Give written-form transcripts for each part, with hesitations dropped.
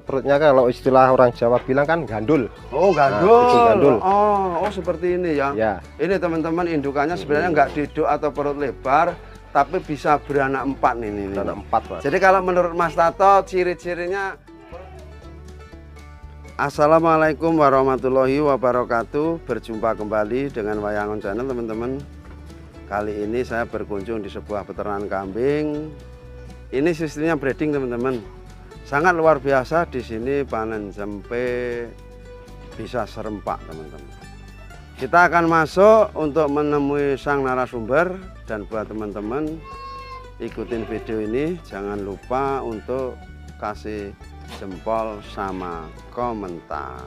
perutnya kalau istilah orang Jawa bilang kan gandul. Oh, gandul. Nah, itu gandul. Oh, seperti ini ya. Ya. Ini teman-teman indukannya sebenarnya nggak diduk atau perut lebar, tapi bisa beranak 4 nih. Beranak 4, Mas. Jadi kalau menurut Mas Tato ciri-cirinya. Assalamualaikum warahmatullahi wabarakatuh. Berjumpa kembali dengan Wayangon Channel, teman-teman. Kali ini saya berkunjung di sebuah peternakan kambing. Ini sistemnya breeding, teman-teman. Sangat luar biasa. Di sini panen sampai bisa serempak, teman-teman. Kita akan masuk untuk menemui sang narasumber, dan buat teman-teman ikutin video ini, jangan lupa untuk kasih jempol sama komentar.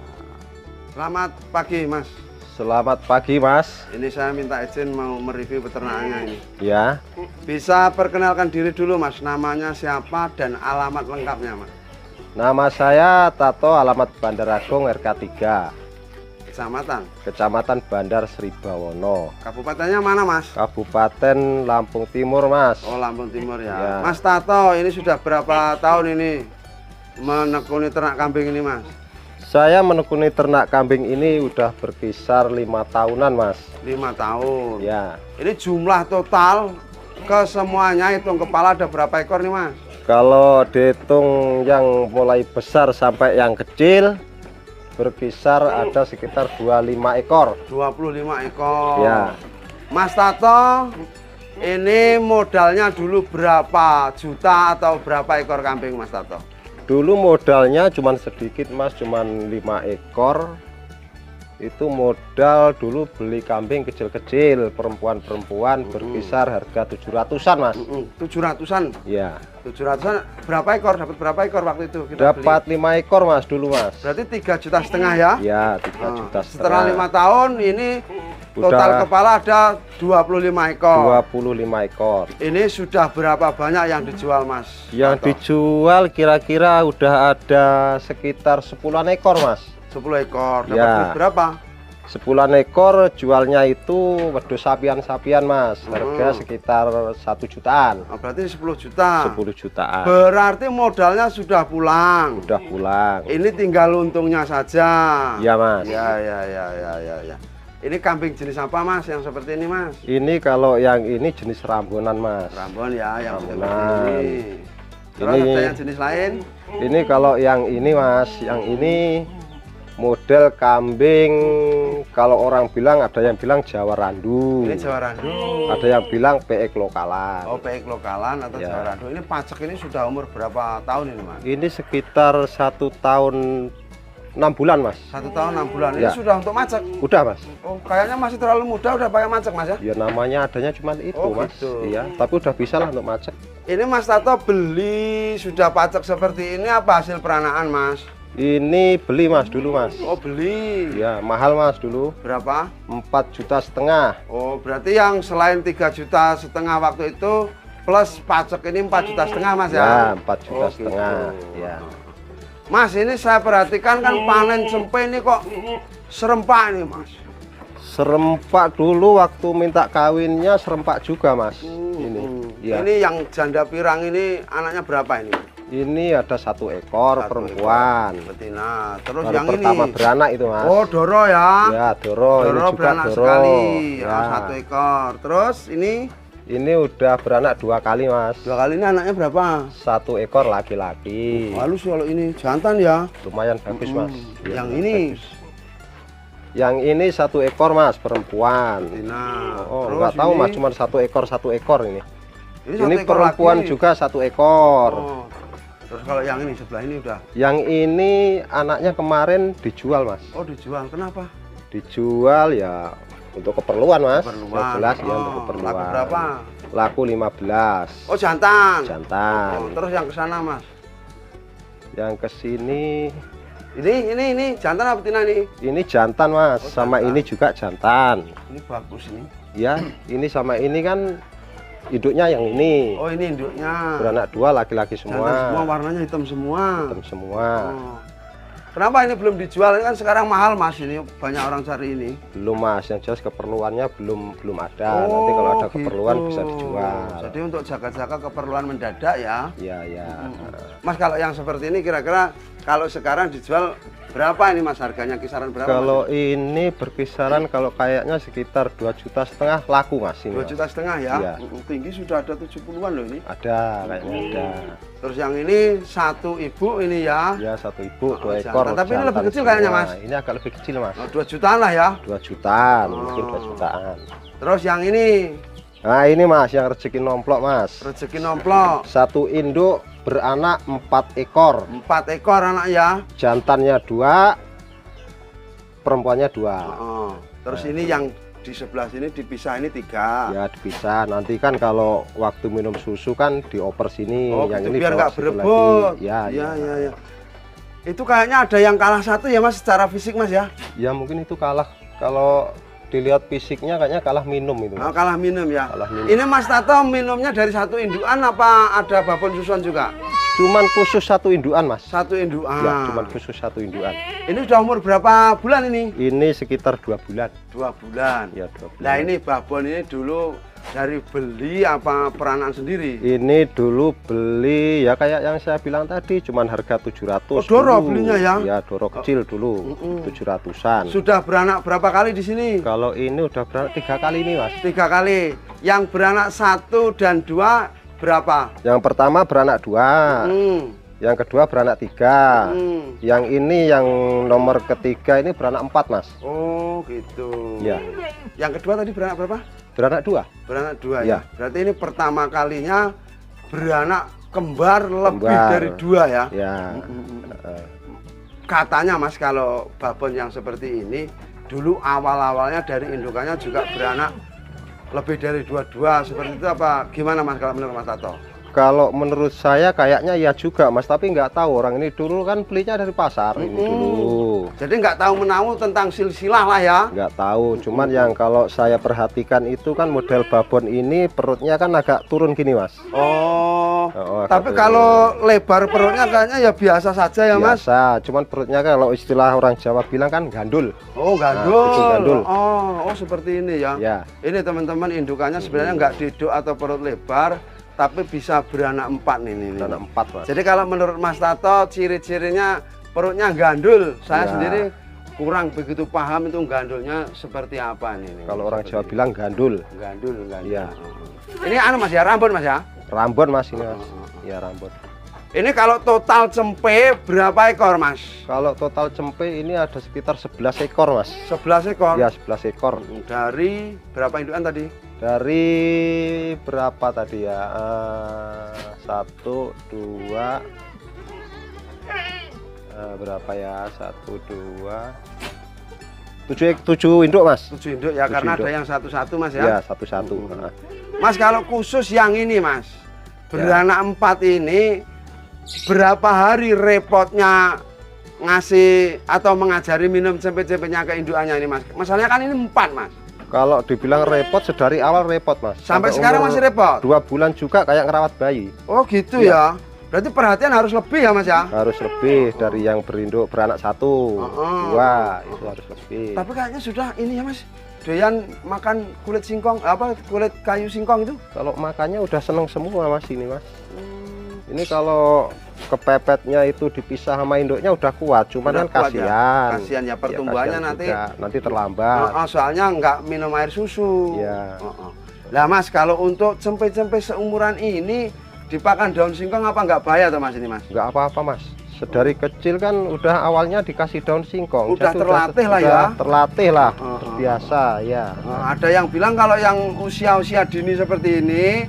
Selamat pagi, Mas. Selamat pagi, Mas. Ini saya minta izin mau mereview peternakannya ini. Ya. Bisa perkenalkan diri dulu, Mas. Namanya siapa dan alamat lengkapnya, Mas? Nama saya Tato, alamat Bandar Agung RK 3. Kecamatan Bandar Sribawono. Kabupatennya mana, Mas? Kabupaten Lampung Timur, Mas. Oh, Lampung Timur ya. Ya. Mas Tato, ini sudah berapa tahun ini menekuni ternak kambing ini, Mas? Saya menekuni ternak kambing ini udah berkisar 5 tahunan, Mas. 5 tahun. Ya. Ini jumlah total kesemuanya hitung kepala ada berapa ekor nih, Mas? Kalau dihitung yang mulai besar sampai yang kecil berkisar ada sekitar 25 ekor. 25 ekor. Ya. Mas Tato, ini modalnya dulu berapa juta atau berapa ekor kambing, Mas Tato? Dulu modalnya cuman sedikit, Mas, cuman 5 ekor. Itu modal dulu beli kambing kecil-kecil, perempuan-perempuan, berkisar harga 700-an, Mas. 700-an? Ya. 700-an berapa ekor? Dapat berapa ekor waktu itu? Dapat 5 ekor, Mas, dulu, Mas. Berarti 3,5 juta ya? Ya, 3,5 juta. Setelah 5 tahun ini total kepala ada 25 ekor. 25 ekor. Ini sudah berapa banyak yang dijual, Mas? Yang dijual kira-kira udah ada sekitar 10-an ekor, Mas. 10 ekor. Dapat Ya. berapa? 10-an ekor jualnya itu wedus sapian-sapian, Mas. Harga sekitar 1 jutaan. Oh, berarti 10 juta. 10 jutaan. Berarti modalnya sudah pulang. Udah pulang. Ini tinggal untungnya saja. Iya, Mas. Ya. Ini kambing jenis apa, Mas? Yang seperti ini, Mas? Ini kalau yang ini jenis rambunan, Mas. Rambon ya, yang seperti Rambunan. ini. Terus Ini- ada yang jenis lain? Ini kalau yang ini, Mas, yang ini model kambing, kalau orang bilang, ada yang bilang Jawa Randu, Ini Jawa Randu. ada yang bilang PX lokalan. Oh, PX lokalan atau Ya. Jawa Randu. Ini pacak ini sudah umur berapa tahun ini, Mas? Ini sekitar 1 tahun 6 bulan, Mas. 1 tahun 6 bulan. Ini Ya. sudah untuk macak. Udah, Mas. Oh, kayaknya masih terlalu muda udah pakai macak, Mas ya? Ya namanya adanya cuma itu, Oh, Mas. gitu. Iya, tapi udah bisa lah untuk macet. Ini Mas Tato beli sudah pacak seperti ini apa hasil peranaan, Mas? Ini beli, Mas, dulu, Mas. Oh, beli. Ya, mahal, Mas, dulu. Berapa? 4,5 juta. Oh, berarti yang selain 3,5 juta waktu itu plus pajak ini 4,5 juta, Mas ya? Ya, 4,5 Oh, juta. gitu. Ya. Mas, ini saya perhatikan kan panen sempe ini kok serempak ini, Mas. Serempak dulu waktu minta kawinnya serempak juga, Mas. Ini. Ya. Ini yang janda pirang ini anaknya berapa ini? Ini ada 1 ekor Satu perempuan. ekor betina. Terus Baru yang pertama ini? beranak itu, Mas. Oh, Doro ya? Ya, Doro. Ini Doro juga beranak Doro. sekali. Ya. Oh, 1 ekor. Terus ini Ini udah beranak 2 kali, Mas. 2 kali ini anaknya berapa? 1 ekor laki-laki. Halus kalau ini jantan ya. Lumayan bagus, Mas. Ya, Yang ini bagus. Yang ini 1 ekor, Mas, perempuan. betina. Oh, Terus nggak tahu, ini? Mas, cuma 1 ekor ini. Satu Ini ekor perempuan lagi. juga 1 ekor. Oh. Terus kalau yang ini sebelah ini udah. Yang ini anaknya kemarin dijual, Mas. Oh, dijual. Kenapa? Dijual ya untuk keperluan, Mas. Keperluan. Yang jelas ya untuk Oh, keperluan. laku berapa? Laku 15. Oh, jantan. Jantan. Oh, terus yang ke sana, Mas. Yang ke sini Ini jantan apa betina nih? ini jantan, Mas. Oh, sama jantan. ini juga jantan. Ini bagus ini. Ya, ini sama ini kan induknya yang ini. Oh, ini induknya. Beranak 2 laki-laki Jantan semua. semua warnanya hitam semua. Hitam semua. Oh. Kenapa ini belum dijual? Ini kan sekarang mahal, Mas, ini banyak orang cari ini. Belum, Mas, yang jelas keperluannya belum ada. Nanti kalau ada keperluan gitu. bisa dijual. Jadi untuk jaga-jaga keperluan mendadak ya. Iya, ya. Mas, kalau yang seperti ini kira-kira Kalau sekarang dijual berapa ini Mas, harganya kisaran berapa? Kalau Mas? ini berkisaran kalau kayaknya sekitar 2,5 juta laku Mas ini. 2,5 juta ya? Iya. Tinggi sudah ada 70-an loh ini. Ada kayaknya ada. Terus yang ini satu ibu ini ya? Ya, satu ibu, Oh, 2 ekor. jantan. Tapi ini lebih jantan kecil kayaknya, semua. Mas. Ini agak lebih kecil Mas. 2 jutaan lah ya? 2 jutaan, Oh. mungkin 2 jutaan. Terus yang ini Nah ini Mas yang rezeki nomplok Mas. rezeki nomplok. Satu induk beranak 4 ekor. 4 ekor anak ya? Jantannya 2, perempuannya 2. Oh. Terus Nah, ini yang di sebelah sini dipisah ini 3. Ya dipisah. Nanti kan kalau waktu minum susu kan dioper sini. Oh yang gitu, ini biar bawa nggak situ berebut. lagi. Ya, ya. Itu kayaknya ada yang kalah satu ya Mas secara fisik Mas ya? Ya mungkin itu kalah. Kalau dilihat fisiknya kayaknya kalah minum itu. Oh, Mas. kalah minum ya? Kalah minum. Ini Mas Tato minumnya dari satu indukan apa ada babon susuan juga? Cuman khusus satu indukan Mas. Satu indukan. Ya, cuman khusus satu indukan. Ini udah umur berapa bulan ini? Ini sekitar 2 bulan. 2 bulan. Ya 2 bulan. Nah ini babon ini dulu dari beli apa peranan sendiri? Ini dulu beli ya kayak yang saya bilang tadi, cuman harga 700. Oh, doro dulu. belinya ya? Ya doro kecil dulu, 700-an. Sudah beranak berapa kali di sini? Kalau ini udah beranak 3 kali ini Mas. 3 kali. Yang beranak 1 dan 2 berapa? Yang pertama beranak 2, yang kedua beranak 3, yang ini yang nomor ketiga ini beranak 4 Mas. Oh gitu. Ya. Yang kedua tadi beranak berapa? Beranak 2. Beranak 2 ya. Ya. Berarti ini pertama kalinya beranak kembar lebih Kembar. dari 2 ya. Ya. Katanya Mas kalau babon yang seperti ini dulu awal-awalnya dari indukannya juga beranak lebih dari 22 seperti itu apa gimana Mas kalau menurut Mas Tato? Kalau menurut saya kayaknya ya juga Mas, tapi nggak tahu orang ini dulu kan belinya dari pasar ini dulu. Jadi nggak tahu menahu tentang silsilah lah ya? Nggak tahu, cuman yang kalau saya perhatikan itu kan model babon ini perutnya kan agak turun gini Mas. Oh, Oh, tapi agak kalau lebar perutnya kayaknya ya biasa saja ya Mas? biasa, cuman perutnya kalau istilah orang Jawa bilang kan gandul. Oh gandul. Nah, itu gandul. Oh seperti ini ya? Ya. Ini teman-teman indukannya sebenarnya nggak diduk atau perut lebar, tapi bisa beranak 4 nih. Beranak 4 Mas. Jadi kalau menurut Mas Tato ciri-cirinya perutnya gandul. Saya Ya. sendiri kurang begitu paham itu gandulnya seperti apa nih. Kalau orang Jawa bilang gandul. Gandul. Ya. Ini anu Mas ya, rambut Mas ya? Rambut Mas ini Mas. Ya rambut. Ini kalau total cempe berapa ekor Mas? Kalau total cempe ini ada sekitar 11 ekor Mas. 11 ekor. Ya 11 ekor. Dari berapa indukan tadi? Dari berapa tadi ya? 1, 2, berapa ya? 1, 2, 7 induk Mas. 7 induk ya, 7 karena induk. ada yang satu-satu Mas Ya ya. satu-satu. Mas kalau khusus yang ini Mas, beranak 4 ini berapa hari repotnya ngasih atau mengajari minum cempe-cempenya ke indukannya ini Mas? Masalahnya kan ini 4 Mas. Kalau dibilang repot sedari awal repot Mas. Sampai sekarang umur masih repot? 2 bulan juga kayak ngerawat bayi. Oh gitu ya. Berarti perhatian harus lebih ya Mas ya? Harus lebih dari yang berinduk beranak 1, 2 itu harus lebih. Tapi kayaknya sudah ini ya Mas, doyan makan kulit singkong, apa kulit kayu singkong itu? Kalau makannya udah seneng semua Mas ini Mas. Ini kalau kepepetnya itu dipisah sama induknya udah kuat, cuman Udah kan kuat ya? kasihan. Kasihan ya, pertumbuhannya kasihan nanti juga. terlambat. soalnya nggak minum air susu. Iya. Lah Mas, kalau untuk cempe-cempe seumuran ini dipakan daun singkong apa nggak bahaya tuh Mas ini Mas? Nggak apa-apa Mas. Sedari kecil kan udah awalnya dikasih daun singkong. Udah Jadi terlatih lah udah ya? Terlatih lah, terbiasa ya. Ada yang bilang kalau yang usia-usia dini seperti ini,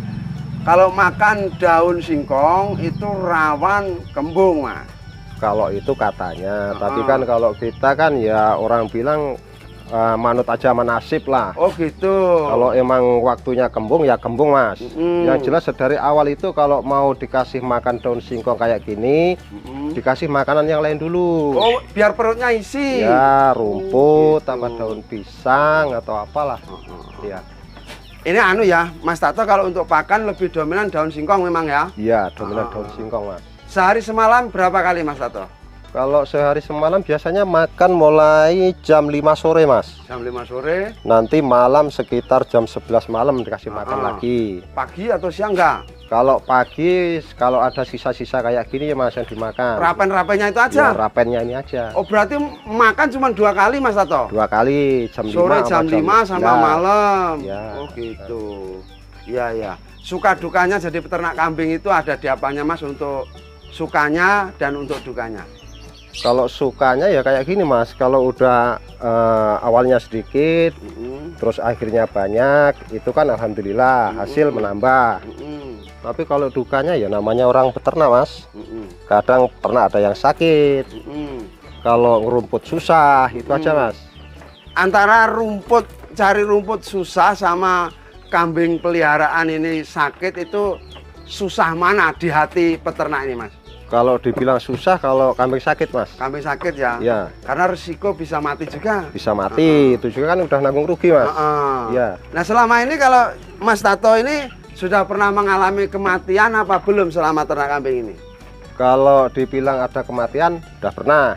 kalau makan daun singkong itu rawan kembung Mas. Kalau itu katanya, tapi kan kalau kita kan ya orang bilang manut aja manasib lah. Oh gitu. Kalau emang waktunya kembung ya kembung Mas. Yang jelas dari awal itu kalau mau dikasih makan daun singkong kayak gini, dikasih makanan yang lain dulu. Oh biar perutnya isi. Ya rumput, tambah daun pisang atau apalah. Ya. Ini anu ya, Mas Tato kalau untuk pakan lebih dominan daun singkong memang ya? Iya, dominan daun singkong Mas. Sehari semalam berapa kali Mas Tato? Kalau sehari semalam biasanya makan mulai jam 5 sore Mas. Jam 5 sore. Nanti malam sekitar jam 11 malam dikasih makan lagi. Pagi atau siang enggak? Kalau pagi, kalau ada sisa-sisa kayak gini ya Mas yang dimakan. Rapen-rapennya itu Ya, aja? rapennya ini aja. Oh berarti makan cuma 2 kali Mas Tato? 2 kali, jam 5 Sore sama jam 5 sama ya. malam. Ya. Oh gitu. Iya ya. Suka dukanya jadi peternak kambing itu ada di apanya Mas, untuk sukanya dan untuk dukanya? Kalau sukanya ya kayak gini Mas, kalau udah awalnya sedikit, terus akhirnya banyak, itu kan alhamdulillah hasil menambah. Tapi kalau dukanya ya namanya orang peternak Mas, kadang pernah ada yang sakit. Kalau ngerumput susah, itu aja Mas. Antara rumput, cari rumput susah sama kambing peliharaan ini sakit, itu susah mana di hati peternak ini Mas? Kalau dibilang susah kalau kambing sakit Mas. Kambing sakit ya? Ya. Karena resiko bisa mati juga. Bisa mati, itu juga kan udah nanggung rugi Mas. Ya. Nah selama ini kalau Mas Tato ini sudah pernah mengalami kematian apa belum selama ternak kambing ini? Kalau dibilang ada kematian, udah pernah.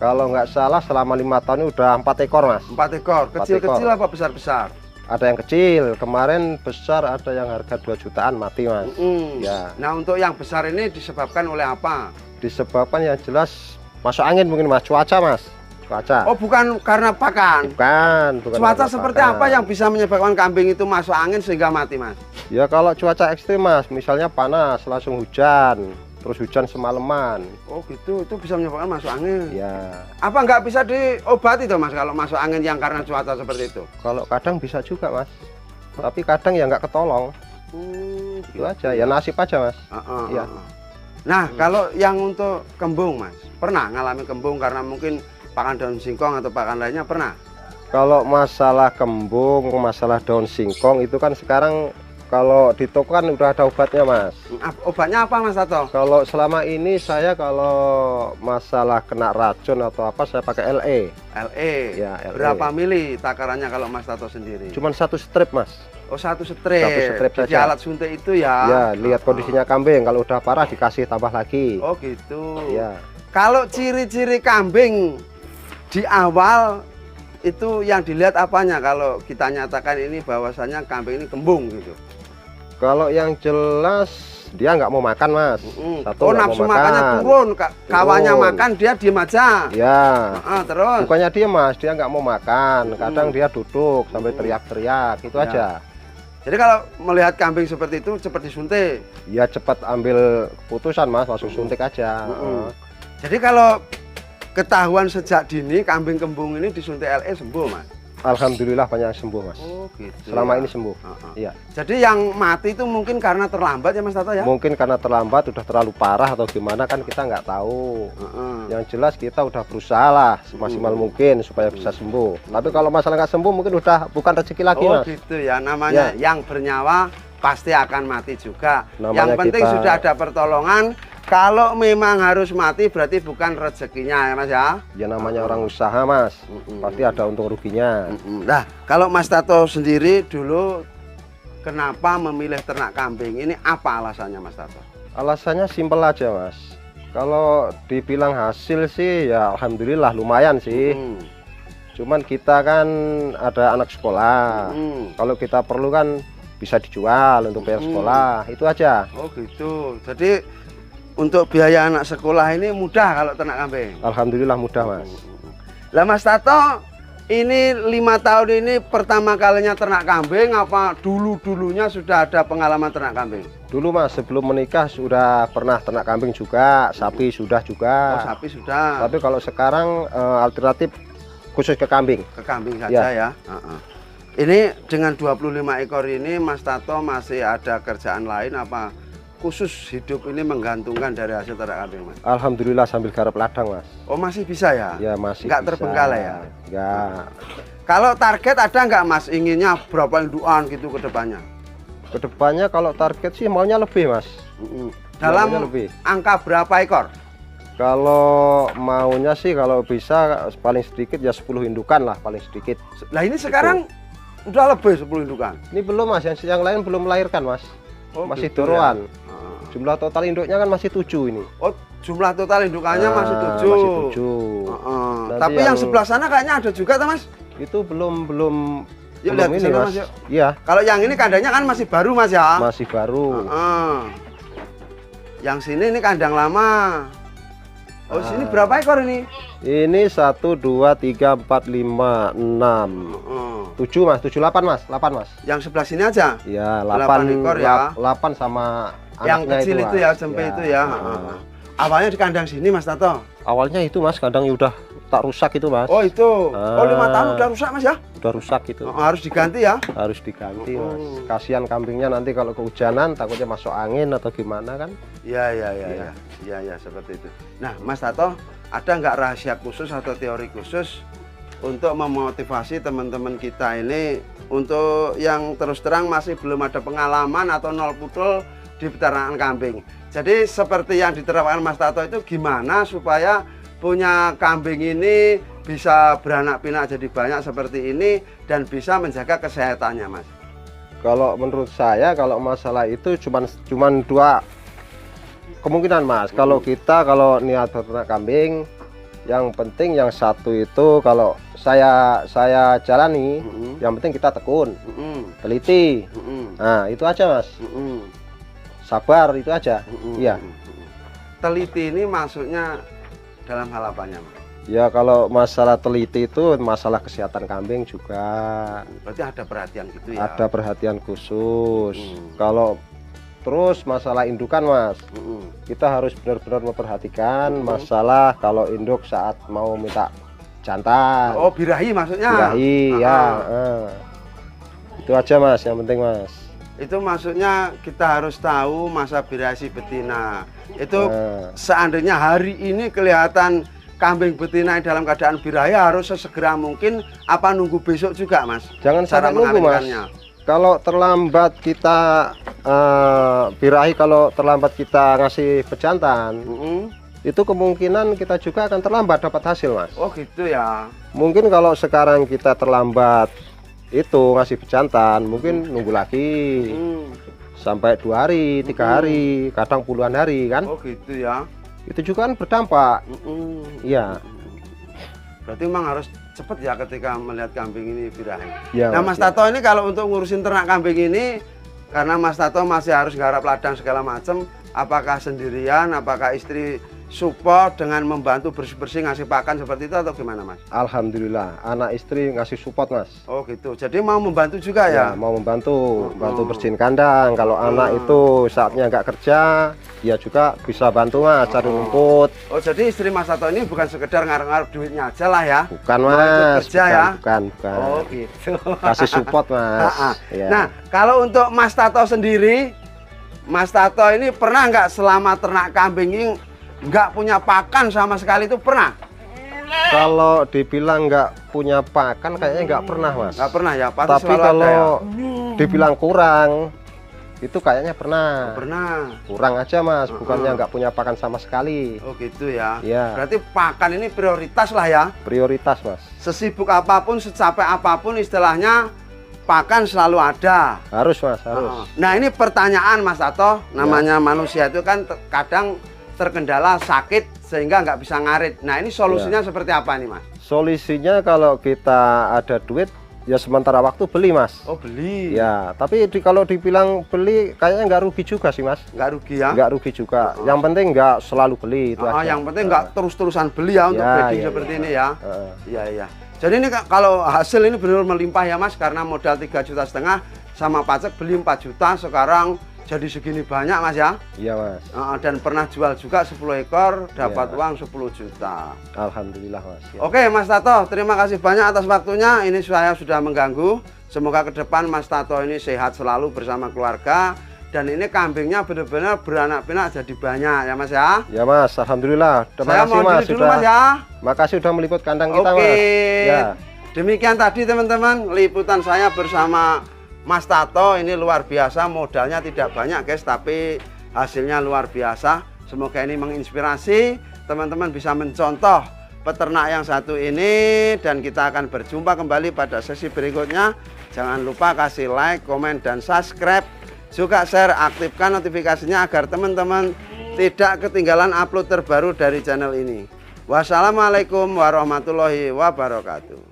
Kalau nggak salah selama 5 tahun ini udah 4 ekor Mas. 4 ekor, kecil-kecil apa besar-besar? Ada yang kecil, kemarin besar ada yang harga 2 jutaan mati Mas. Ya. Nah untuk yang besar ini disebabkan oleh apa? Disebabkan yang jelas masuk angin mungkin Mas, cuaca Mas. Cuaca. Oh bukan karena pakan? Bukan Cuaca karena seperti pakan. apa yang bisa menyebabkan kambing itu masuk angin sehingga mati Mas? Ya kalau cuaca ekstrim Mas, misalnya panas langsung hujan, terus hujan semalaman. Oh gitu, itu bisa menyebabkan masuk angin. Ya. Apa nggak bisa diobati tuh Mas kalau masuk angin yang karena cuaca seperti itu? Kalau kadang bisa juga Mas, tapi kadang ya nggak ketolong. Itu aja, ya nasib aja Mas. Iya. Nah kalau yang untuk kembung Mas, pernah ngalami kembung karena mungkin pakan daun singkong atau pakan lainnya, pernah? Kalau masalah kembung, masalah daun singkong itu kan sekarang kalau di toko kan udah ada obatnya Mas. Obatnya apa Mas Tato? Kalau selama ini saya kalau masalah kena racun atau apa saya pakai LE. LE. Ya, LE. Berapa mili takarannya kalau Mas Tato sendiri? Cuman 1 strip Mas. Oh 1 strip. 1 strip Jadi saja. alat suntik itu ya? Ya, lihat kondisinya kambing. Kalau udah parah dikasih tambah lagi. Oh gitu. Ya. Kalau ciri-ciri kambing di awal itu yang dilihat apanya kalau kita nyatakan ini bahwasanya kambing ini kembung gitu? Kalau yang jelas dia nggak mau makan Mas. Oh nafsu makannya turun, kawannya makan dia diem aja. Ya. Terus? Bukannya dia Mas, dia nggak mau makan. Kadang dia duduk sampai teriak-teriak, itu aja. Jadi kalau melihat kambing seperti itu cepat disuntik? Ya cepat ambil keputusan Mas, langsung suntik aja. Jadi kalau ketahuan sejak dini kambing kembung ini disuntik LE sembuh Mas? Alhamdulillah banyak yang sembuh Mas. Oh gitu. Selama ini sembuh. Iya. Jadi yang mati itu mungkin karena terlambat ya Mas Tato ya? Mungkin karena terlambat, udah terlalu parah atau gimana kan kita nggak tahu. Yang jelas kita udah berusaha lah semaksimal mungkin supaya bisa sembuh. Tapi kalau masalah nggak sembuh mungkin udah bukan rezeki lagi Mas. Oh gitu ya, namanya yang bernyawa pasti akan mati juga. Yang penting sudah ada pertolongan. Kalau memang harus mati berarti bukan rezekinya ya Mas ya? Ya namanya orang usaha Mas, pasti ada untung ruginya. Nah kalau Mas Tato sendiri dulu kenapa memilih ternak kambing ini, apa alasannya Mas Tato? Alasannya simpel aja Mas. Kalau dibilang hasil sih ya alhamdulillah lumayan sih. Cuman kita kan ada anak sekolah. Kalau kita perlu kan bisa dijual untuk bayar sekolah, itu aja. Oh gitu. Jadi untuk biaya anak sekolah ini mudah kalau ternak kambing? Alhamdulillah mudah Mas. Lah Mas Tato, ini 5 tahun ini pertama kalinya ternak kambing apa dulu-dulunya sudah ada pengalaman ternak kambing? Dulu Mas sebelum menikah sudah pernah ternak kambing juga, sapi sudah juga. Oh sapi sudah. Tapi kalau sekarang alternatif khusus ke kambing. Ke kambing saja ya. Ini dengan 25 ekor ini Mas Tato masih ada kerjaan lain apa khusus hidup ini menggantungkan dari hasil ternak kambing Mas? Alhamdulillah sambil garap ladang Mas. Oh masih bisa ya? Ya masih. Nggak bisa. terbengkalai ya? Enggak. Kalau target ada nggak Mas inginnya berapa indukan gitu ke depannya? Kedepannya kalau target sih maunya lebih Mas. Dalam lebih. angka berapa ekor? Kalau maunya sih kalau bisa paling sedikit ya 10 indukan lah paling sedikit. Lah ini sekarang udah lebih 10 indukan? Ini belum Mas, yang lain belum melahirkan Mas. Oh, masih gitu doroan. Ya? Jumlah total induknya kan masih 7 ini. Oh jumlah total indukannya masih 7. Masih 7. Tapi yang sebelah sana kayaknya ada juga Mas? Itu belum Yuk belum lihat ini sana, mas. Mas, yuk. Iya, Kalau yang ini kandangnya kan masih baru Mas ya? masih baru. Yang sini ini kandang lama. Oh, sini berapa ekor ini? Ini 1, 2, 3, 4, 5, 6, 7 mas, 7, 8 mas, 8 mas. Yang sebelah sini aja? Ya, 8 ekor ya. 8 sama Yang anaknya kecil itu mas. ya, jempe itu ya. Awalnya di kandang sini Mas Tato? Awalnya itu mas, kadang udah tak rusak itu mas. Oh itu, oh 5 tahun udah rusak Mas ya? Udah rusak itu. Harus diganti ya? Harus diganti mas. Kasihan kambingnya nanti kalau kehujanan takutnya masuk angin atau gimana kan. Iya, seperti itu. Nah Mas Tato, ada nggak rahasia khusus atau teori khusus untuk memotivasi teman-teman kita ini untuk yang terus terang masih belum ada pengalaman atau nol putul di peternakan kambing? Jadi seperti yang diterapkan Mas Tato itu gimana supaya punya kambing ini bisa beranak pinak jadi banyak seperti ini dan bisa menjaga kesehatannya Mas? Kalau menurut saya kalau masalah itu cuman dua kemungkinan mas. Kalau niat beternak kambing, yang penting yang satu itu kalau saya jalani, yang penting kita tekun, teliti. Nah itu aja mas. Sabar itu aja. Iya. Teliti ini maksudnya dalam hal apanya Mas? Ya kalau masalah teliti itu masalah kesehatan kambing juga. Berarti ada perhatian gitu ya? Ada perhatian khusus. Kalau terus masalah indukan mas, kita harus benar-benar memperhatikan masalah kalau induk saat mau minta jantan. Oh birahi maksudnya? Birahi ya. Itu aja mas, yang penting mas. Itu maksudnya kita harus tahu masa birahi betina. Itu seandainya hari ini kelihatan kambing betina dalam keadaan birahi harus sesegera mungkin apa nunggu besok juga mas? Jangan sampai nunggu mas. Kalau terlambat kita birahi, kalau terlambat kita ngasih pejantan, itu kemungkinan kita juga akan terlambat dapat hasil mas. Oh gitu ya. Mungkin kalau sekarang kita terlambat itu ngasih pejantan, mungkin nunggu lagi sampai 2 hari, 3 hari, kadang puluhan hari kan. Oh gitu ya. Itu juga kan berdampak. Iya. Berarti memang harus cepat ya ketika melihat kambing ini birahi. Ya, nah Mas Tato ini kalau untuk ngurusin ternak kambing ini, karena Mas Tato masih harus garap ladang segala macam, apakah sendirian, apakah istri support dengan membantu bersih-bersih ngasih pakan seperti itu atau gimana Mas? Alhamdulillah anak istri ngasih support mas. Oh gitu, jadi mau membantu juga ya? Mau membantu, bersihin kandang. Kalau anak itu saatnya nggak kerja, dia juga bisa bantu mas cari rumput. Oh jadi istri Mas Tato ini bukan sekedar ngarep-ngarep duitnya aja lah ya? Bukan mas, kerja ya? Bukan. Oh gitu. Kasih support mas. Ya. Nah kalau untuk Mas Tato sendiri, Mas Tato ini pernah nggak selama ternak kambing ini nggak punya pakan sama sekali, itu pernah? Kalau dibilang nggak punya pakan kayaknya nggak pernah mas. Nggak pernah ya? Tapi kalau dibilang kurang itu kayaknya pernah. Pernah. Kurang aja mas, bukannya nggak punya pakan sama sekali. Oh gitu ya. Iya. Berarti pakan ini prioritas lah ya? Prioritas mas. Sesibuk apapun, secapek apapun istilahnya, pakan selalu ada. Harus mas, harus. Nah ini pertanyaan Mas Tato, namanya manusia itu kan kadang terkendala sakit sehingga nggak bisa ngarit. Nah ini solusinya seperti apa nih mas? Solusinya kalau kita ada duit ya sementara waktu beli mas. Oh beli. Ya tapi kalau dibilang beli kayaknya nggak rugi juga sih mas. Nggak rugi ya? Nggak rugi juga. Yang penting nggak selalu beli itu aja. Yang penting nggak terus-terusan beli ya untuk breeding seperti ini ya. Iya. Jadi ini kalau hasil ini benar melimpah ya mas, karena modal 3,5 juta sama pajak beli 4 juta sekarang jadi segini banyak mas ya? Iya mas. Dan pernah jual juga 10 ekor dapat uang 10 juta. Alhamdulillah mas. Ya. Oke Mas Tato, terima kasih banyak atas waktunya. Ini saya sudah mengganggu. Semoga ke depan Mas Tato ini sehat selalu bersama keluarga. Dan ini kambingnya benar-benar beranak pinak jadi banyak ya mas ya? Ya mas, alhamdulillah. Saya mau mas, dulu mas ya. Makasih sudah meliput kandang kita mas. Ya. Demikian tadi teman-teman liputan saya bersama Mas Tato. Ini luar biasa, modalnya tidak banyak guys, tapi hasilnya luar biasa. Semoga ini menginspirasi teman-teman bisa mencontoh peternak yang satu ini. Dan kita akan berjumpa kembali pada sesi berikutnya. Jangan lupa kasih like, komen, dan subscribe. Juga share, aktifkan notifikasinya agar teman-teman tidak ketinggalan upload terbaru dari channel ini. Wassalamualaikum warahmatullahi wabarakatuh.